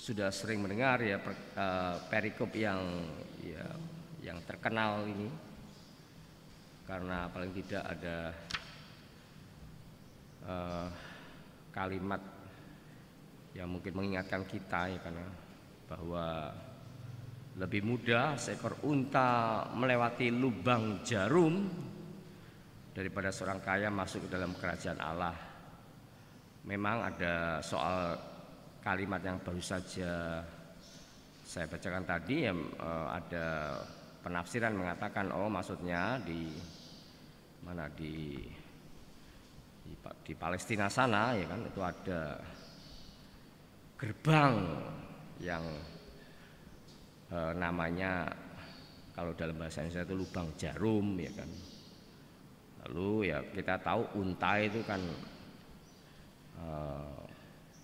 sudah sering mendengar ya perikop yang terkenal ini, karena paling tidak ada kalimat yang mungkin mengingatkan kita ya, karena bahwa lebih mudah seekor unta melewati lubang jarum daripada seorang kaya masuk ke dalam kerajaan Allah. Memang ada soal kalimat yang baru saja saya bacakan tadi, ada penafsiran mengatakan maksudnya di mana di Palestina sana ya kan, itu ada gerbang yang namanya kalau dalam bahasa Indonesia itu lubang jarum ya kan. Lalu ya kita tahu unta itu kan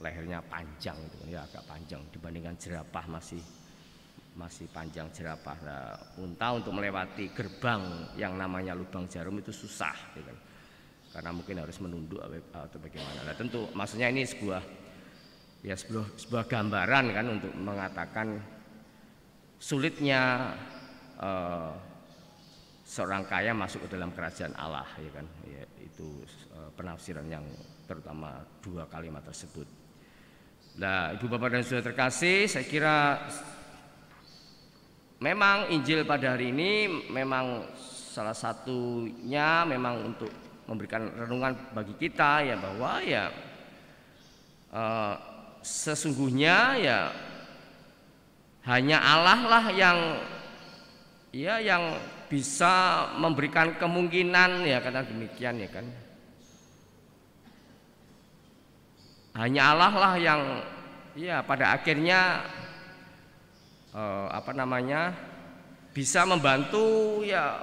lehernya panjang itu ya, agak panjang dibandingkan jerapah, masih panjang jerapah. Nah, unta untuk melewati gerbang yang namanya lubang jarum itu susah ya kan, karena mungkin harus menunduk atau bagaimana. Nah, tentu maksudnya ini sebuah gambaran kan untuk mengatakan sulitnya seorang kaya masuk ke dalam kerajaan Allah ya kan. Ya, itu penafsiran yang terutama dua kalimat tersebut. Nah, Ibu Bapak dan Saudara terkasih, saya kira memang Injil pada hari ini memang salah satunya memang untuk memberikan renungan bagi kita ya, bahwa ya sesungguhnya ya hanya Allah lah yang bisa memberikan kemungkinan ya, kata demikian ya kan. Hanya Allah lah yang ya pada akhirnya bisa membantu ya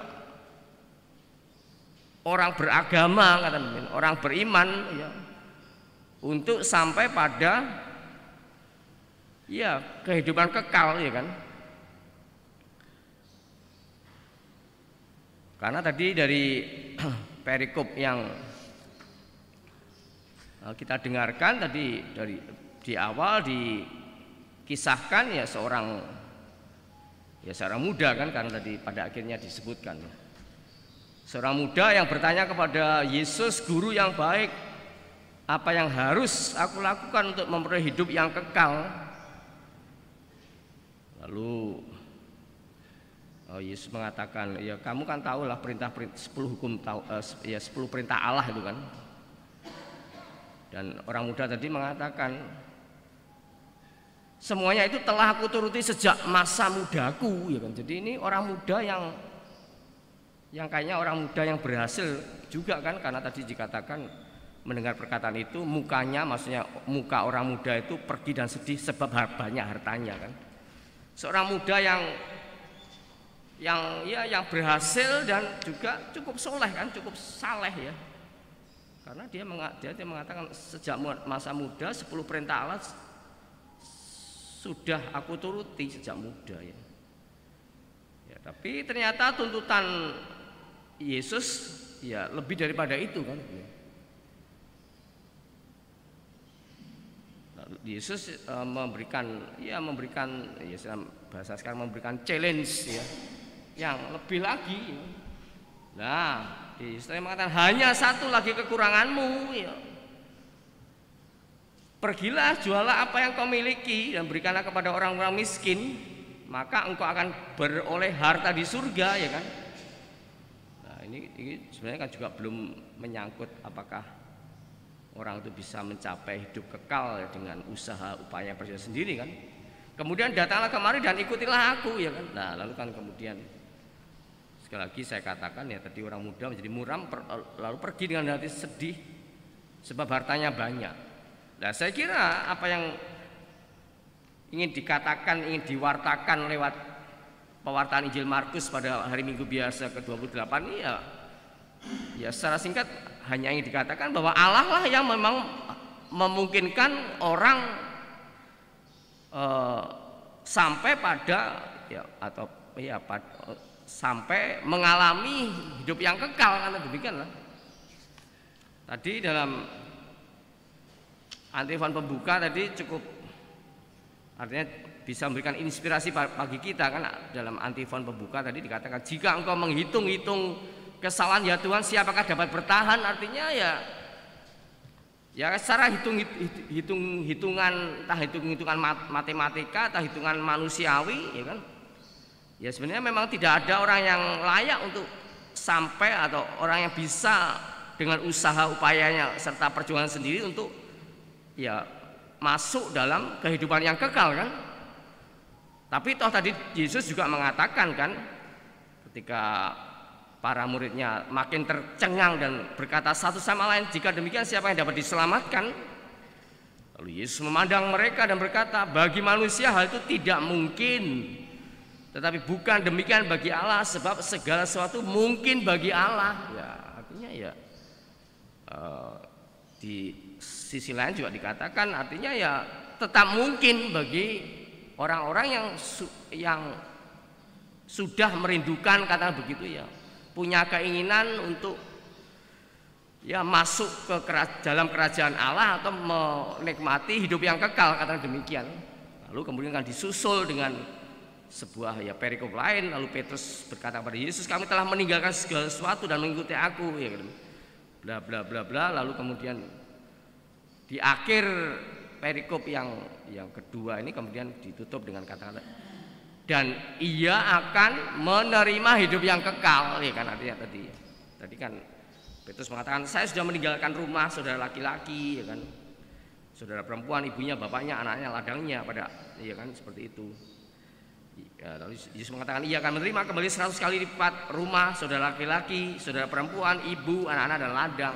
orang beragama, kata demikian, orang beriman ya, untuk sampai pada ya kehidupan kekal ya kan. Karena tadi dari perikop yang kita dengarkan tadi, di awal dikisahkan ya seorang muda kan, karena tadi pada akhirnya disebutkan seorang muda yang bertanya kepada Yesus, "Guru yang baik, apa yang harus aku lakukan untuk memperoleh hidup yang kekal?" Lalu Yesus mengatakan, "Ya kamu kan tahu lah perintah 10 perintah Allah itu kan." Dan orang muda tadi mengatakan, "Semuanya itu telah aku turuti sejak masa mudaku," ya kan. Jadi ini orang muda yang kayaknya orang muda yang berhasil juga kan, karena tadi dikatakan mendengar perkataan itu mukanya, maksudnya muka orang muda itu pergi dan sedih sebab banyak hartanya kan. Seorang muda yang berhasil dan juga cukup soleh kan, cukup saleh ya. Karena dia mengatakan sejak masa muda 10 perintah Allah sudah aku turuti sejak muda ya. Ya, tapi ternyata tuntutan Yesus ya lebih daripada itu kan. Yesus memberikan bahasa sekarang memberikan challenge ya, yang lebih lagi. Nah, Yesus mengatakan hanya satu lagi kekuranganmu ya. Pergilah, jualah apa yang kau miliki dan berikanlah kepada orang-orang miskin, maka engkau akan beroleh harta di surga ya kan. Nah, ini sebenarnya kan juga belum menyangkut apakah orang itu bisa mencapai hidup kekal ya, dengan usaha upaya perjuangan sendiri kan. Kemudian datanglah kemari dan ikutilah aku ya kan. Nah, lalu kan kemudian sekali lagi saya katakan ya, tadi orang muda menjadi muram lalu pergi dengan hati sedih sebab hartanya banyak. Nah, saya kira apa yang ingin dikatakan, ingin diwartakan lewat pewartaan Injil Markus pada hari Minggu biasa ke-28 ini ya secara singkat hanya ingin dikatakan bahwa Allah lah yang memang memungkinkan orang sampai pada sampai mengalami hidup yang kekal, karena demikianlah. Tadi dalam antifon pembuka tadi cukup Artinya bisa memberikan inspirasi bagi kita kan. Dalam antifon pembuka tadi dikatakan, jika engkau menghitung-hitung kesalahan ya Tuhan, siapakah dapat bertahan? Artinya ya secara hitungan, entah hitungan matematika, entah hitungan manusiawi, ya kan. Ya sebenarnya memang tidak ada orang yang layak untuk sampai, atau orang yang bisa dengan usaha upayanya serta perjuangan sendiri untuk ya masuk dalam kehidupan yang kekal kan. Tapi toh tadi Yesus juga mengatakan kan, ketika para muridnya makin tercengang dan berkata satu sama lain, jika demikian siapa yang dapat diselamatkan? Lalu Yesus memandang mereka dan berkata, bagi manusia hal itu tidak mungkin, tetapi bukan demikian bagi Allah, sebab segala sesuatu mungkin bagi Allah. Ya artinya ya di sisi lain juga dikatakan, artinya ya tetap mungkin bagi orang-orang yang sudah merindukan, kata begitu ya, punya keinginan untuk ya masuk ke dalam kerajaan Allah atau menikmati hidup yang kekal, kata demikian. Lalu kemudian kan disusul dengan sebuah ya perikop lain. Lalu Petrus berkata kepada Yesus, kami telah meninggalkan segala sesuatu dan mengikuti aku, ya bla bla bla bla. Lalu kemudian di akhir perikop yang kedua ini kemudian ditutup dengan kata-kata, dan ia akan menerima hidup yang kekal, ya kan. Artinya tadi kan Petrus mengatakan, saya sudah meninggalkan rumah, saudara laki-laki, ya kan, saudara perempuan, ibunya, bapaknya, anaknya, ladangnya, ya kan, seperti itu. Ya, lalu Yesus mengatakan, ia akan menerima kembali 100 kali lipat rumah, saudara laki-laki, saudara perempuan, ibu, anak-anak, dan ladang,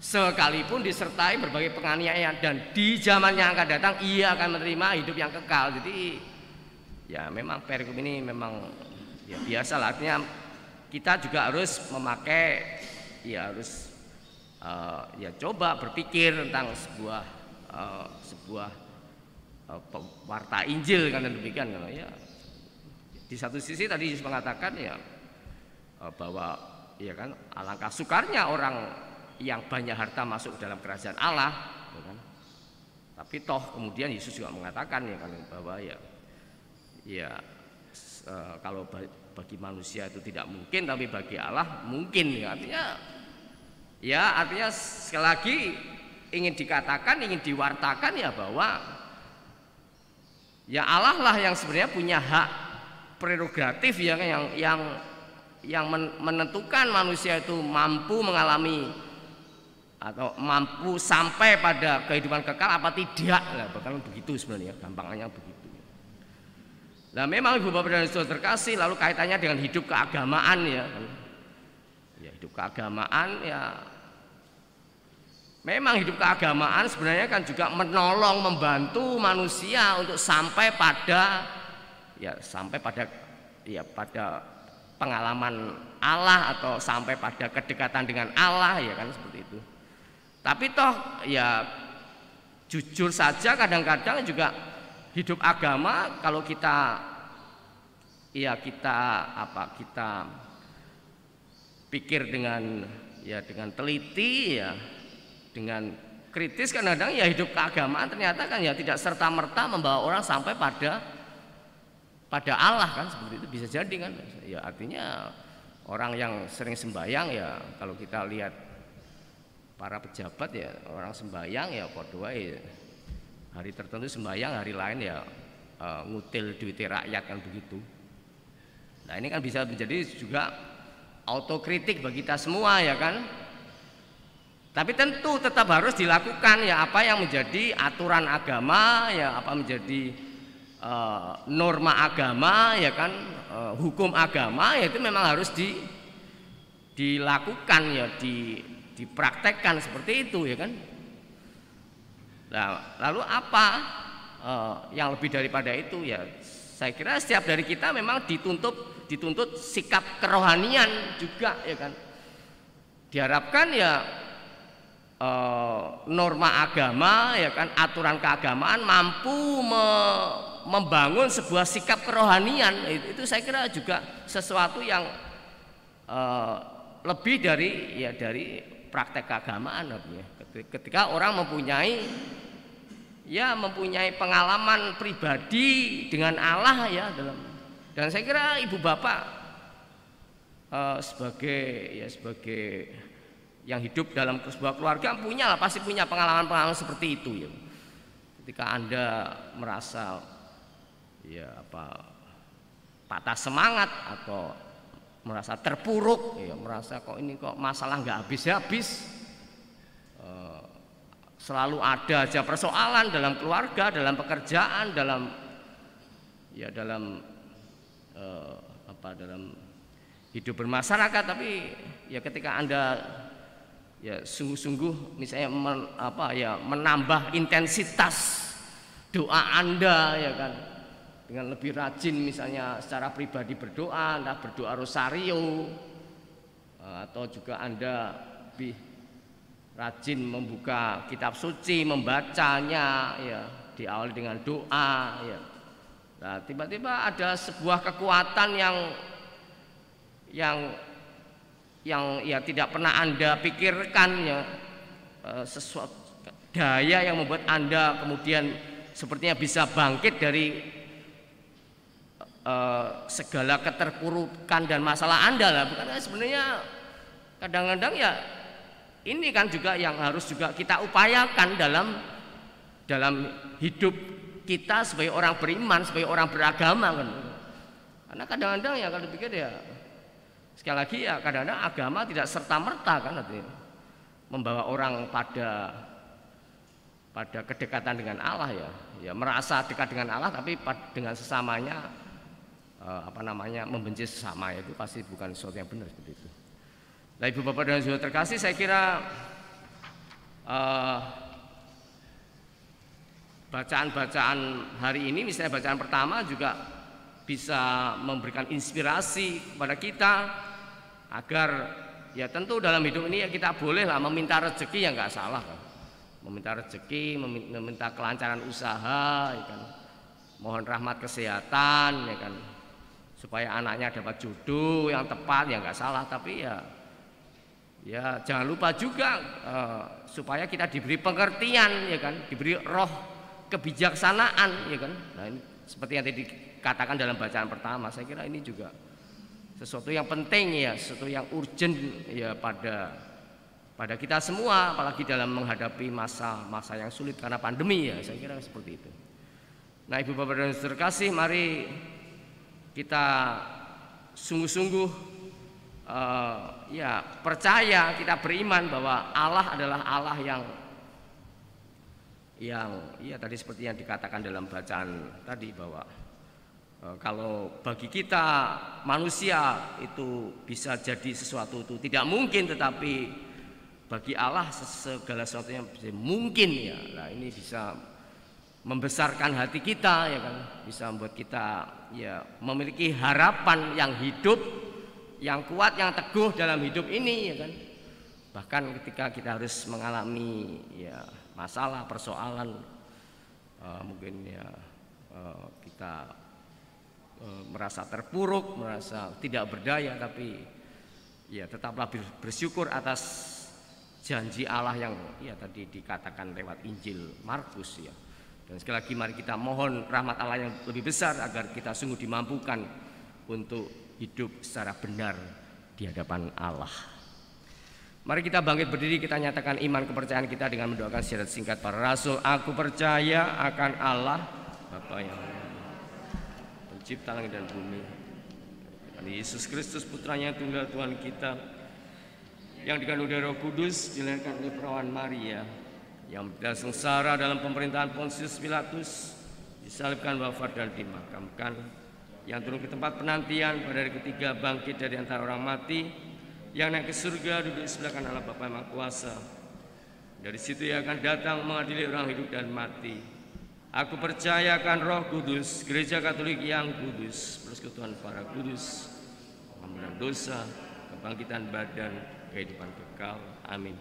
sekalipun disertai berbagai penganiayaan, dan di zaman yang akan datang ia akan menerima hidup yang kekal. Jadi ya memang perikop ini memang ya biasa lah. Artinya kita juga harus memakai, ya harus ya coba berpikir tentang sebuah warta Injil kan, demikian kan ya. Di satu sisi tadi Yesus mengatakan ya bahwa ya kan, alangkah sukarnya orang yang banyak harta masuk dalam kerajaan Allah, ya kan? Tapi toh kemudian Yesus juga mengatakan ya kan, bahwa kalau bagi manusia itu tidak mungkin, tapi bagi Allah mungkin. Artinya sekali lagi ingin dikatakan, ingin diwartakan ya, bahwa ya Allah lah yang sebenarnya punya hak prerogatif ya, yang menentukan manusia itu mampu mengalami atau mampu sampai pada kehidupan kekal apa tidak. Nah, bahkan begitu sebenarnya, gampangnya begitu. Nah memang Ibu Bapak dan Saudara terkasih, lalu kaitannya dengan hidup keagamaan ya, hidup keagamaan ya, memang hidup keagamaan sebenarnya kan juga menolong, membantu manusia untuk sampai pada pengalaman Allah, atau sampai pada kedekatan dengan Allah, ya kan, seperti itu. Tapi toh ya jujur saja kadang-kadang juga hidup agama, kalau kita pikir dengan teliti ya, dengan kritis, kadang-kadang ya hidup keagamaan ternyata kan ya tidak serta-merta membawa orang sampai pada Allah kan, seperti itu bisa jadi kan. Ya artinya orang yang sering sembahyang ya, kalau kita lihat para pejabat ya, orang sembahyang ya padha wae, hari tertentu sembahyang, hari lain ya ngutil duit rakyat kan, begitu. Nah ini kan bisa menjadi juga autokritik bagi kita semua ya kan. Tapi tentu tetap harus dilakukan ya apa yang menjadi aturan agama ya, apa menjadi norma agama ya kan, hukum agama ya, itu memang harus dilakukan ya, dipraktekkan seperti itu ya kan. Nah, lalu apa yang lebih daripada itu ya, saya kira setiap dari kita memang dituntut sikap kerohanian juga ya kan. Diharapkan ya norma agama ya kan, aturan keagamaan mampu membangun sebuah sikap kerohanian. Itu saya kira juga sesuatu yang lebih dari praktek keagamaan. Ketika orang mempunyai ya mempunyai pengalaman pribadi dengan Allah ya dan saya kira ibu bapak sebagai yang hidup dalam sebuah keluarga pasti punya pengalaman-pengalaman seperti itu ya. Ketika Anda merasa patah semangat atau merasa terpuruk ya, merasa kok masalah nggak habis-habis, selalu ada aja persoalan dalam keluarga, dalam pekerjaan, dalam hidup bermasyarakat. Tapi ya ketika Anda ya sungguh-sungguh misalnya menambah intensitas doa Anda ya kan, dengan lebih rajin misalnya secara pribadi berdoa, entah berdoa rosario, atau juga Anda lebih rajin membuka kitab suci, membacanya ya, diawali dengan doa ya. Nah, tiba-tiba ada sebuah kekuatan yang ya tidak pernah Anda pikirkan ya, sesuatu daya yang membuat Anda kemudian sepertinya bisa bangkit dari segala keterpurukan dan masalah Anda lah. Bukan sebenarnya kadang-kadang ya ini kan juga yang harus juga kita upayakan dalam hidup kita sebagai orang beriman, sebagai orang beragama kan. Karena kadang-kadang ya kalau dipikir ya sekali lagi ya kadang-kadang agama tidak serta-merta kan nanti membawa orang pada kedekatan dengan Allah ya merasa dekat dengan Allah tapi dengan sesamanya membenci sesama, itu pasti bukan sesuatu yang benar seperti itu. Nah, ibu bapak dan saudara terkasih, saya kira bacaan-bacaan hari ini, misalnya bacaan pertama juga bisa memberikan inspirasi kepada kita agar ya tentu dalam hidup ini ya kita bolehlah meminta rezeki, ya nggak salah kan. Meminta rezeki, meminta kelancaran usaha, ya kan. Mohon rahmat kesehatan, ya kan, supaya anaknya dapat jodoh yang tepat, ya nggak salah. Tapi ya jangan lupa juga supaya kita diberi pengertian, ya kan, diberi roh kebijaksanaan, ya kan. Nah, ini seperti yang tadi dikatakan dalam bacaan pertama, saya kira ini juga sesuatu yang penting ya, sesuatu yang urgent ya pada kita semua, apalagi dalam menghadapi masa yang sulit karena pandemi ya, saya kira seperti itu. Nah, ibu bapak dan saudara terkasih, mari kita sungguh-sungguh ya percaya, kita beriman bahwa Allah adalah Allah yang ya tadi seperti yang dikatakan dalam bacaan tadi, bahwa kalau bagi kita manusia itu bisa jadi sesuatu itu tidak mungkin, tetapi bagi Allah segala sesuatu yang mungkin ya. Nah, ini bisa membesarkan hati kita, ya kan, bisa membuat kita ya memiliki harapan yang hidup, yang kuat, yang teguh dalam hidup ini, ya kan. Bahkan ketika kita harus mengalami ya masalah, persoalan, mungkin ya kita merasa terpuruk, merasa tidak berdaya, tapi ya tetaplah bersyukur atas janji Allah yang ya tadi dikatakan lewat Injil Markus ya. Dan sekali lagi mari kita mohon rahmat Allah yang lebih besar agar kita sungguh dimampukan untuk hidup secara benar di hadapan Allah. Mari kita bangkit berdiri, kita nyatakan iman kepercayaan kita dengan mendoakan syahadat singkat para rasul. Aku percaya akan Allah Bapa yang pencipta langit dan bumi, dan Yesus Kristus putranya tunggal Tuhan kita, yang dikandung dari Roh Kudus, dilahirkan oleh perawan Maria, yang menderita sengsara dalam pemerintahan Pontius Pilatus, disalibkan, wafat dan dimakamkan, yang turun ke tempat penantian, pada hari ketiga bangkit dari antara orang mati, yang naik ke surga, duduk di sebelah kanan Allah Bapa yang Maha Kuasa. Dari situ ia akan datang mengadili orang hidup dan mati. Aku percaya akan Roh Kudus, Gereja Katolik yang kudus, persekutuan para kudus, pengampunan dosa, kebangkitan badan, kehidupan kekal. Amin.